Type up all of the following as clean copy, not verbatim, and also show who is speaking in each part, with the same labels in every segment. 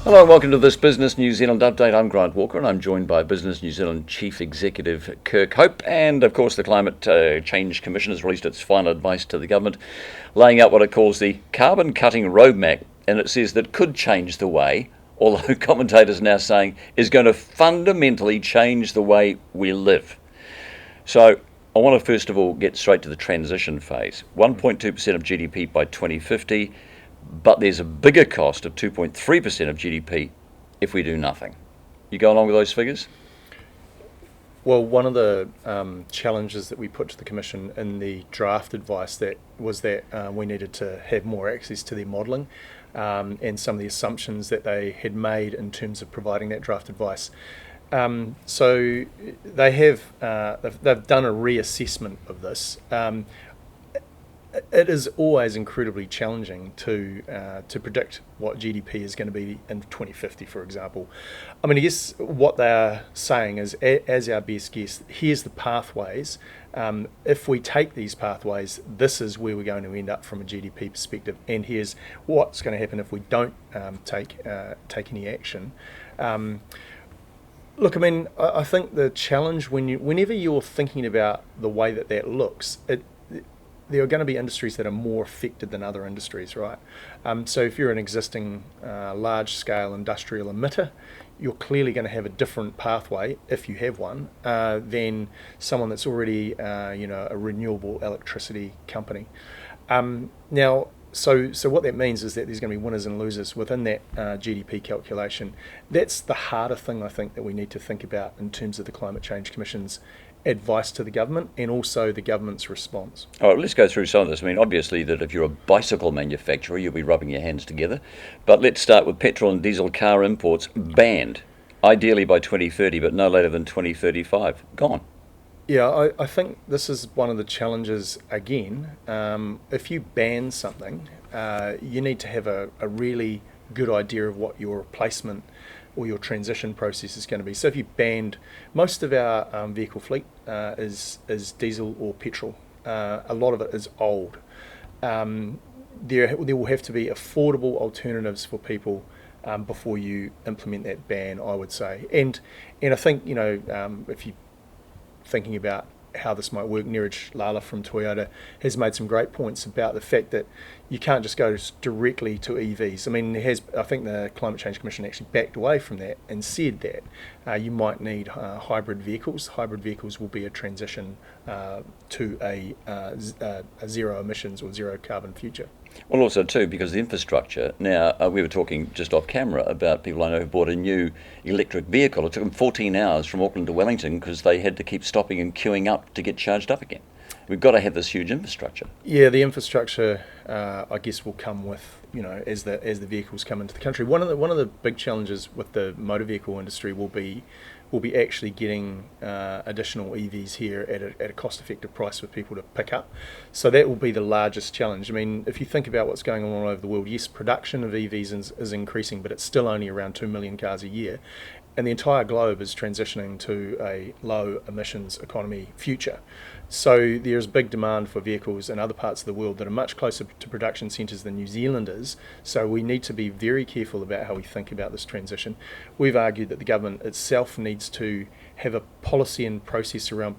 Speaker 1: Hello and welcome to this Business New Zealand update. I'm Grant Walker and I'm joined by Business New Zealand Chief Executive Kirk Hope, and of course the Climate Change Commission has released its final advice to the government, laying out what it calls the carbon cutting roadmap, and it says that could change the way, although commentators are now saying is going to fundamentally change the way we live. So I want to first of all get straight to the transition phase. 1.2% of GDP by 2050. But there's a bigger cost of 2.3% of GDP if we do nothing. You go along with those figures?
Speaker 2: Well, one of the challenges that we put to the Commission in the draft advice was that we needed to have more access to their modelling and some of the assumptions that they had made in terms of providing that draft advice. So they've done a reassessment of this. It is always incredibly challenging to predict what GDP is going to be in 2050, for example. I mean, I guess what they are saying is, as our best guess, here's the pathways. If we take these pathways, this is where we're going to end up from a GDP perspective, and here's what's going to happen if we don't take any action. Look, I mean, I think the challenge whenever you're thinking about the way that looks, there are going to be industries that are more affected than other industries, right? So if you're an existing large-scale industrial emitter, you're clearly going to have a different pathway, if you have one, than someone that's already, a renewable electricity company. Now, so what that means is that there's going to be winners and losers within that GDP calculation. That's the harder thing, I think, that we need to think about in terms of the Climate Change Commission's advice to the government and also the government's response.
Speaker 1: All right, let's go through some of this. I mean, obviously that if you're a bicycle manufacturer, you'll be rubbing your hands together. But let's start with petrol and diesel car imports banned, ideally by 2030, but no later than 2035. Gone.
Speaker 2: Yeah, I think this is one of the challenges again. If you ban something, you need to have a really good idea of what your replacement or your transition process is going to be. So if you banned, most of our vehicle fleet is diesel or petrol. A lot of it is old. There will have to be affordable alternatives for people before you implement that ban, I would say. And I think, if you're thinking about how this might work, Neeraj Lala from Toyota has made some great points about the fact that you can't just go directly to EVs. I mean, I think the Climate Change Commission actually backed away from that and said that you might need hybrid vehicles. Hybrid vehicles will be a transition to a zero emissions or zero carbon future.
Speaker 1: Well, also too, because the infrastructure, now we were talking just off camera about people I know who bought a new electric vehicle. It took them 14 hours from Auckland to Wellington because they had to keep stopping and queuing up to get charged up again. We've got to have this huge infrastructure.
Speaker 2: Yeah, the infrastructure, I guess, will come with, as the vehicles come into the country. One of the big challenges with the motor vehicle industry will be actually getting additional EVs here at a cost-effective price for people to pick up. So that will be the largest challenge. I mean, if you think about what's going on all over the world, yes, production of EVs is increasing, but it's still only around 2 million cars a year. And the entire globe is transitioning to a low emissions economy future. So there's big demand for vehicles in other parts of the world that are much closer to production centres than New Zealand is. So we need to be very careful about how we think about this transition. We've argued that the government itself needs to have a policy and process around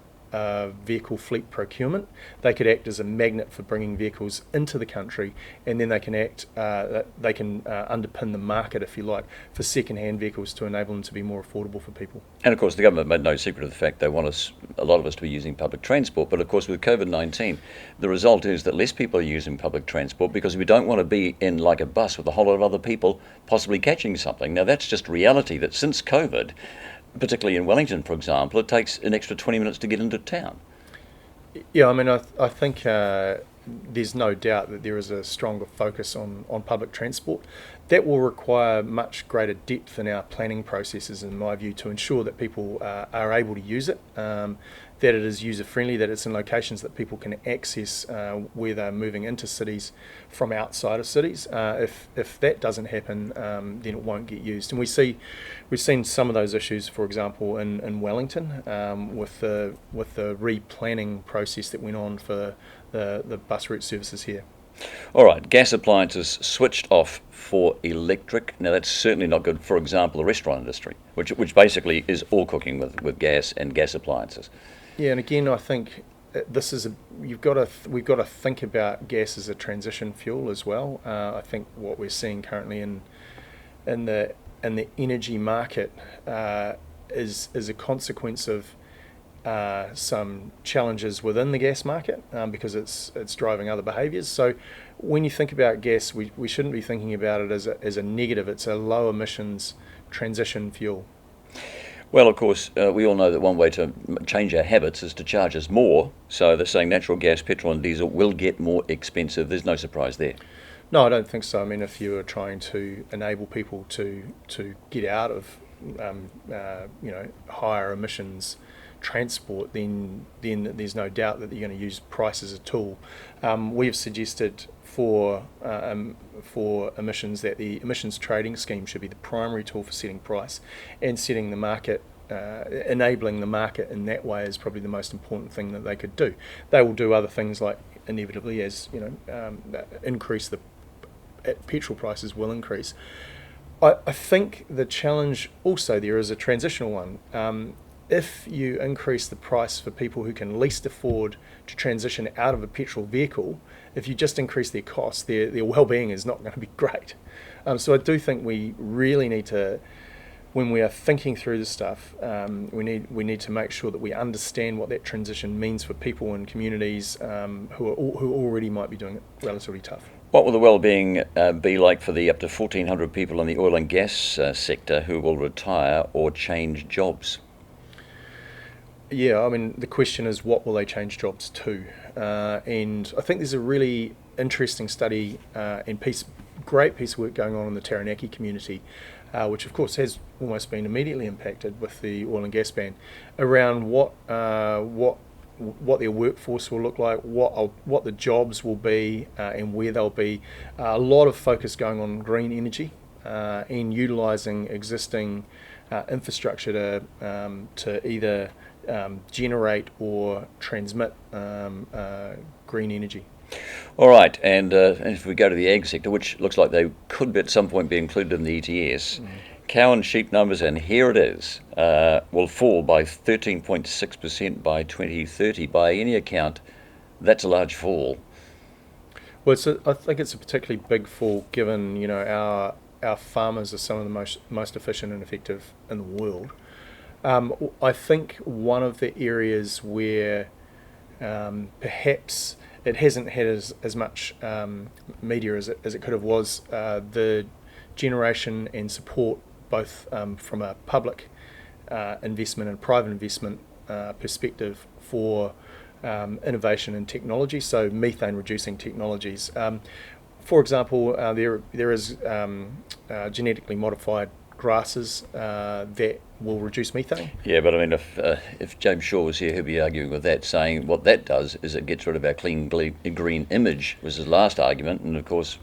Speaker 2: vehicle fleet procurement. They could act as a magnet for bringing vehicles into the country, and then they can underpin the market, if you like, for second-hand vehicles to enable them to be more affordable for people.
Speaker 1: And of course the government made no secret of the fact they want a lot of us to be using public transport, but of course with COVID-19 the result is that less people are using public transport because we don't want to be in like a bus with a whole lot of other people possibly catching something. Now that's just reality, that since COVID, particularly in Wellington, for example, it takes an extra 20 minutes to get into town.
Speaker 2: Yeah, I mean, I think there's no doubt that there is a stronger focus on public transport. That will require much greater depth in our planning processes, in my view, to ensure that people are able to use it, that it is user-friendly, that it's in locations that people can access where they're moving into cities from outside of cities. If that doesn't happen, then it won't get used. And we've seen some of those issues, for example, in Wellington, with the replanning process that went on for the bus route services here.
Speaker 1: All right, gas appliances switched off for electric. Now that's certainly not good. For example, the restaurant industry, which basically is all cooking with gas and gas appliances.
Speaker 2: Yeah, and again, I think this is we've got to think about gas as a transition fuel as well. I think what we're seeing currently in the energy market is a consequence of some challenges within the gas market because it's driving other behaviours. So when you think about gas, we shouldn't be thinking about it as a negative. It's a low emissions transition fuel.
Speaker 1: Well, of course, we all know that one way to change our habits is to charge us more. So they're saying natural gas, petrol and diesel will get more expensive. There's no surprise there.
Speaker 2: No, I don't think so. I mean, if you are trying to enable people to get out of higher emissions transport, then there's no doubt that you're going to use price as a tool. We've suggested for emissions that the emissions trading scheme should be the primary tool for setting price, and setting the market, enabling the market in that way is probably the most important thing that they could do. They will do other things like inevitably, as increase the petrol prices will increase. I think the challenge also there is a transitional one. If you increase the price for people who can least afford to transition out of a petrol vehicle, if you just increase their costs, their well-being is not going to be great. So I do think we really need to, when we are thinking through this stuff, we need to make sure that we understand what that transition means for people and communities who already might be doing it relatively tough.
Speaker 1: What will the well-being be like for the up to 1,400 people in the oil and gas sector who will retire or change jobs?
Speaker 2: Yeah, I mean, the question is, what will they change jobs to? And I think there's a really interesting study and great piece of work going on in the Taranaki community, which of course has almost been immediately impacted with the oil and gas ban, around what their workforce will look like, what the jobs will be, and where they'll be. A lot of focus going on green energy and utilising existing infrastructure to either generate or transmit green energy.
Speaker 1: All right, and if we go to the ag sector, which looks like they could at some point be included in the ETS, cow and sheep numbers, and here it is, will fall by 13.6% by 2030. By any account, that's a large fall.
Speaker 2: Well, I think it's a particularly big fall given our farmers are some of the most efficient and effective in the world. I think one of the areas where perhaps it hasn't had as much media as it could have was the generation and support both from a public investment and private investment perspective for innovation and technology, so methane reducing technologies. For example, there is genetically modified grasses that will reduce methane.
Speaker 1: Yeah, but I mean, if James Shaw was here, he'd be arguing with that, saying what that does is it gets rid of our clean green image, was his last argument, and of course,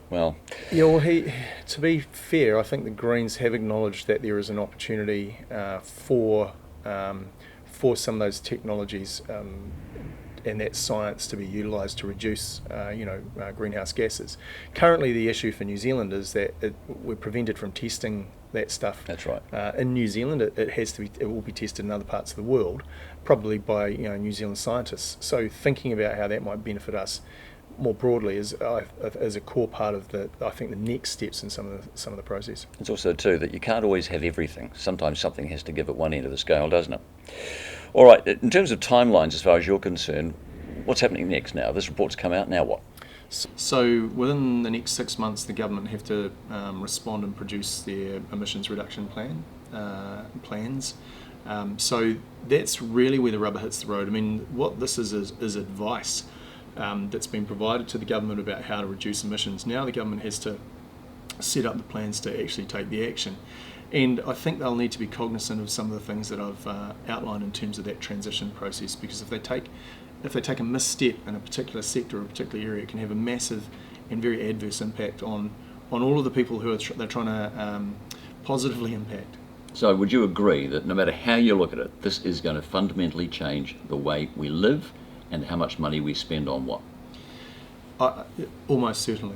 Speaker 1: well...
Speaker 2: Yeah, well, to be fair, I think the Greens have acknowledged that there is an opportunity for some of those technologies and that science to be utilised to reduce, greenhouse gases. Currently, the issue for New Zealand is that we're prevented from testing that stuff.
Speaker 1: That's right.
Speaker 2: In New Zealand, it will be tested in other parts of the world, probably by New Zealand scientists. So thinking about how that might benefit us more broadly is a core part of the next steps in some of the process.
Speaker 1: It's also too that you can't always have everything. Sometimes something has to give at one end of the scale, doesn't it? All right, in terms of timelines, as far as you're concerned, what's happening next now? This report's come out, now what?
Speaker 2: So within the next 6 months, the government have to respond and produce their emissions reduction plans. So that's really where the rubber hits the road. I mean, what this is advice that's been provided to the government about how to reduce emissions. Now the government has to set up the plans to actually take the action. And I think they'll need to be cognizant of some of the things that I've outlined in terms of that transition process, because if they take a misstep in a particular sector or a particular area, it can have a massive and very adverse impact on all of the people who they're trying to positively impact.
Speaker 1: So would you agree that no matter how you look at it, this is going to fundamentally change the way we live and how much money we spend on what?
Speaker 2: Almost certainly.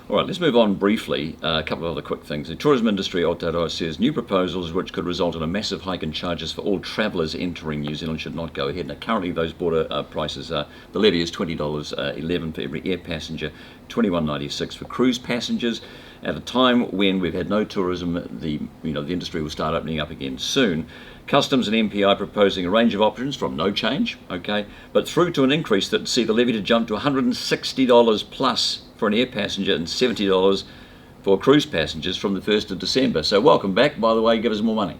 Speaker 1: All right, let's move on briefly. A couple of other quick things. The tourism industry, Aotearoa, says new proposals which could result in a massive hike in charges for all travellers entering New Zealand should not go ahead. Now, currently those border prices are, the levy is $20.11 for every air passenger, $21.96 for cruise passengers. At a time when we've had no tourism, the industry will start opening up again soon. Customs and MPI proposing a range of options from no change, okay, but through to an increase that see the levy to jump to $160 plus for an air passenger and $70 for cruise passengers from the 1st of December. So welcome back, by the way, give us more money.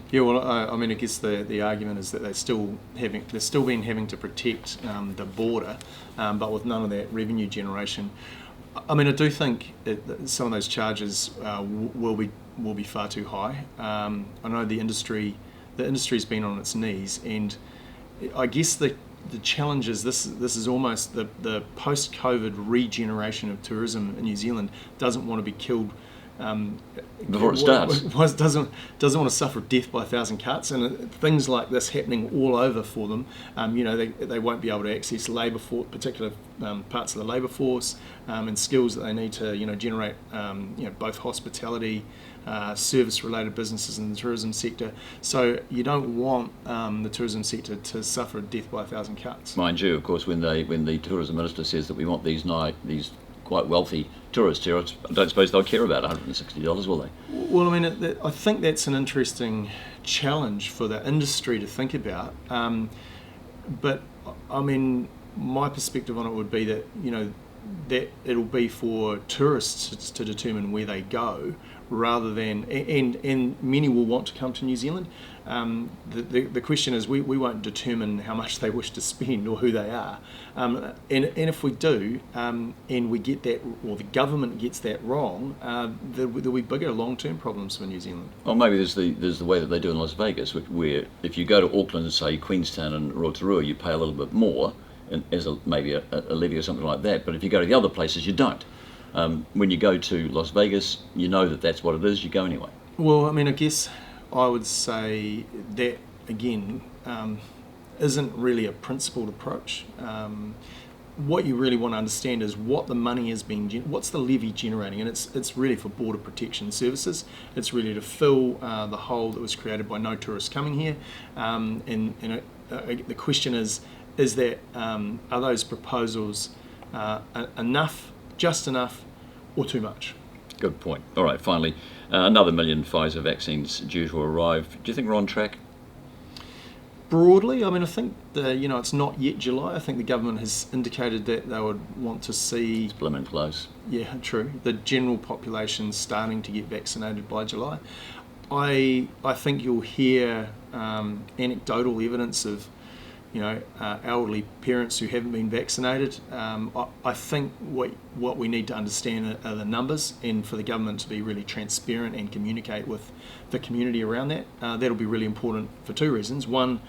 Speaker 2: Yeah, well, I mean, I guess the argument is that they're still been having to protect the border, but with none of that revenue generation. I mean, I do think that some of those charges will be far too high. I know the industry's been on its knees, and I guess the challenge is this is almost the post-COVID regeneration of tourism in New Zealand doesn't want to be killed
Speaker 1: before it starts.
Speaker 2: Doesn't want to suffer death by 1,000 cuts, and things like this happening all over for them. They won't be able to access particular parts of the labour force and skills that they need to generate both hospitality, service-related businesses in the tourism sector. So you don't want the tourism sector to suffer a death by 1,000 cuts.
Speaker 1: Mind you, of course, when the tourism minister says that we want these quite wealthy tourists here, I don't suppose they'll care about $160, will they?
Speaker 2: Well, I mean, I think that's an interesting challenge for the industry to think about. But I mean, my perspective on it would be that that it'll be for tourists to determine where they go, rather than, and many will want to come to New Zealand. The question is, we won't determine how much they wish to spend or who they are. And if we do, and we get that, or the government gets that wrong, there'll be bigger long-term problems for New Zealand.
Speaker 1: Well, maybe there's the way that they do in Las Vegas, where if you go to Auckland, say Queenstown and Rotorua, you pay a little bit more, as maybe a levy or something like that. But if you go to the other places, you don't. When you go to Las Vegas, you know that that's what it is. You go anyway.
Speaker 2: Well, I mean, I guess I would say that again isn't really a principled approach. What you really want to understand is what the money is what's the levy generating, and it's really for border protection services. It's really to fill the hole that was created by no tourists coming here. The question is that are those proposals enough, just enough, or too much?
Speaker 1: Good point. All right, finally, another 1 million Pfizer vaccines due to arrive. Do you think we're on track?
Speaker 2: Broadly, I mean, I think it's not yet July. I think the government has indicated that they would want to see...
Speaker 1: It's blooming close.
Speaker 2: Yeah, true. The general population starting to get vaccinated by July. I think you'll hear anecdotal evidence of elderly parents who haven't been vaccinated. I think what we need to understand are the numbers, and for the government to be really transparent and communicate with the community around that. That'll be really important for two reasons. One,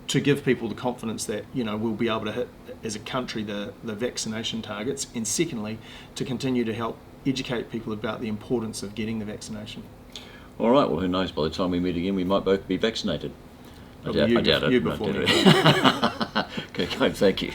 Speaker 2: to give people the confidence that we'll be able to hit as a country the vaccination targets, and secondly, to continue to help educate people about the importance of getting the vaccination.
Speaker 1: All right, well, who knows, by the time we meet again we might both be vaccinated. I doubt it.
Speaker 2: You before me.
Speaker 1: Okay, thank you.